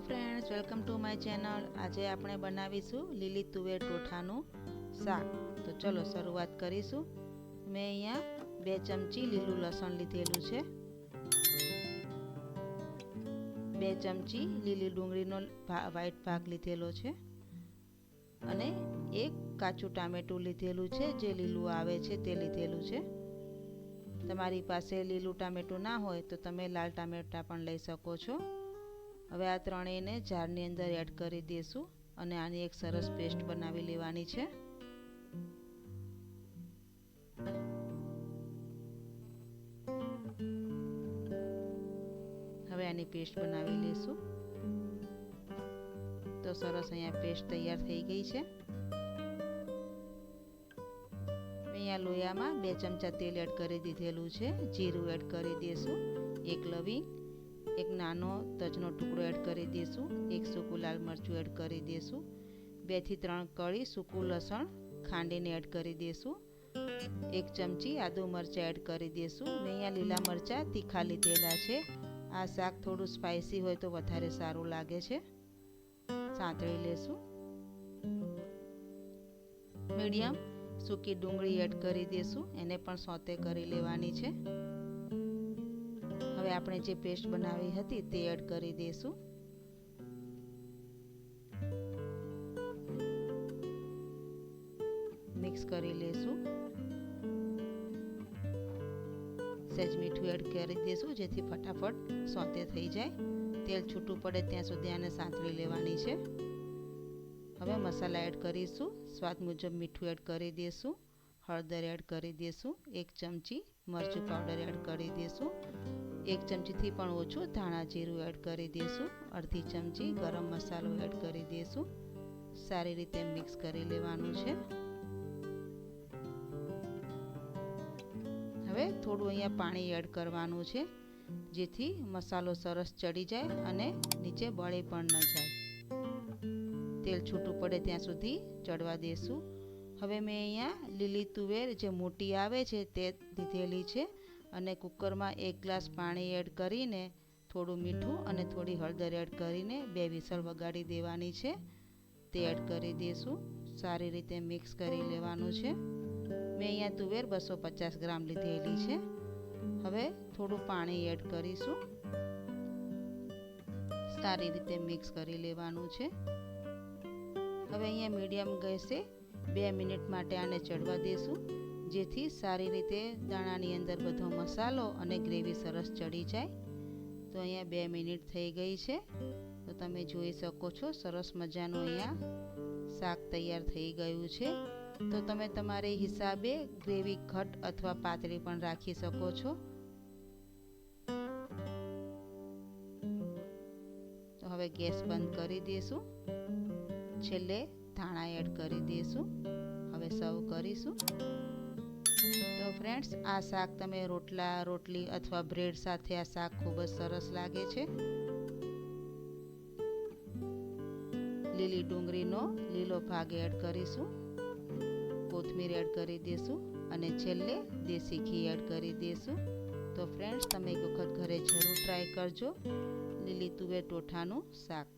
Friends, welcome to my channel. આજે આપણે બનાવીશું લીલી તુવેર ટોઠાનું શાક। તો ચલો શરૂઆત કરીશું। મેં અહીંયા 2 ચમચી લીલું લસણ લીધેલું છે, 2 ચમચી લીલી ડુંગળીનો વ્હાઈટ ભાગ લીધેલો છે અને 1 કાચું ટામેટું લીધેલું છે, જે લીલું આવે છે તે લીધેલું છે। તમારી પાસે લીલું ટામેટું ના હોય તો તમે લાલ ટામેટા પણ લઈ શકો છો। હવે આ ત્રણેયને જારની અંદર એડ કરી દઈશું અને આની એક સરસ પેસ્ટ બનાવી લેવાની છે। હવે આની પેસ્ટ બનાવી લઈશું। તો સરસ અહીંયા પેસ્ટ તૈયાર થઈ ગઈ છે। અહીંયા લોયામાં 2 ચમચા તેલ એડ કરી દીધેલું છે, જીરું એડ કરી દઈશું, 1 લવિંગ, 1 નાનો તજનો ટુકડો એડ કરી દઈશું, 1 સૂકું લાલ મરચું એડ કરી દઈશું, 2 થી 3 કળી સૂકું લસણ ખાંડીને એડ કરી દઈશું, 1 ચમચી આદુ મરચાં એડ કરી દઈશું। મેં અહીંયા લીલા મરચાં તીખા લીધેલા છે। આ શાક થોડું સ્પાઇસી હોય તો વધારે સારું લાગે છે। સાંતળી લેશું। મીડિયમ સૂકી ડુંગળી એડ કરી દઈશું, એને પણ સોતે કરી લેવાની છે। હવે આપણે જે પેસ્ટ બનાવી હતી તે એડ કરી દઈશું। મિક્સ કરી લેશું। સહેજ મીઠું એડ કરી દઈશું, જેથી ફટાફટ સોતે થઈ જાય। તેલ છૂટું પડે ત્યાં સુધી આને સાંતળી લેવાની છે। હવે મસાલા એડ કરીશું। સ્વાદ મુજબ મીઠું એડ કરી દઈશું, હળદર એડ કરી દઈશું, 1 ચમચી મરચું પાવડર એડ કરી દઈશું, 1 ચમચીથી પણ ઓછું ધાણા જીરું એડ કરી દઈશું, અડધી ચમચી ગરમ મસાલો એડ કરી દઈશું। સારી રીતે મિક્સ કરી લેવાનું છે। હવે થોડું અહીંયા પાણી એડ કરવાનું છે, જેથી મસાલો સરસ ચડી જાય અને નીચે બળી પણ ન જાય। તેલ છૂટું પડે ત્યાં સુધી ચડવા દઈશું। હવે મેં અહીંયા લીલી તુવેર જે મોટી આવે છે તે લીધેલી છે અને કુકરમાં 1 ગ્લાસ પાણી એડ કરીને થોડું મીઠું અને થોડી હળદર એડ કરીને 2 વિસલ વગાડી દેવાની છે। તે એડ કરી દઈશું। સારી રીતે મિક્સ કરી લેવાનું છે। મેં અહીંયા તુવેર 250 ગ્રામ લીધેલી છે। હવે થોડું પાણી એડ કરીશું, સારી રીતે મિક્સ કરી લેવાનું છે। હવે અહીંયા મીડિયમ ગેસે 2 મિનિટ માટે આને ચડવા દઈશું, જેથી સારી રીતે દાણાની અંદર બધો મસાલો અને ગ્રેવી સરસ ચડી જાય। તો અહીંયા 2 મિનિટ થઈ ગઈ છે, તો તમે જોઈ શકો છો સરસ મજાનું અહીંયા શાક તૈયાર થઈ ગયું છે। તો તમે તમારી હિસાબે ગ્રેવી ઘટ અથવા પાતળી પણ રાખી શકો છો। તો હવે ગેસ બંધ કરી દઈશું, છેલ્લે ધાણા એડ કરી દઈશું। હવે સર્વ કરીશું। તો ફ્રેન્ડ્સ, આ શાક તમે રોટલા, રોટલી અથવા બ્રેડ સાથે આ શાક ખૂબ જ સરસ લાગે છે। લીલી ડુંગળીનો લીલો ભાગ એડ કરીશું, કોથમીર એડ કરી દઈશું અને છેલ્લે દેશી ઘી એડ કરી દઈશું। તો ફ્રેન્ડ્સ, તમે એક વખત ઘરે જરૂર ટ્રાય કરજો લીલી તુવેર ટોઠાનું શાક।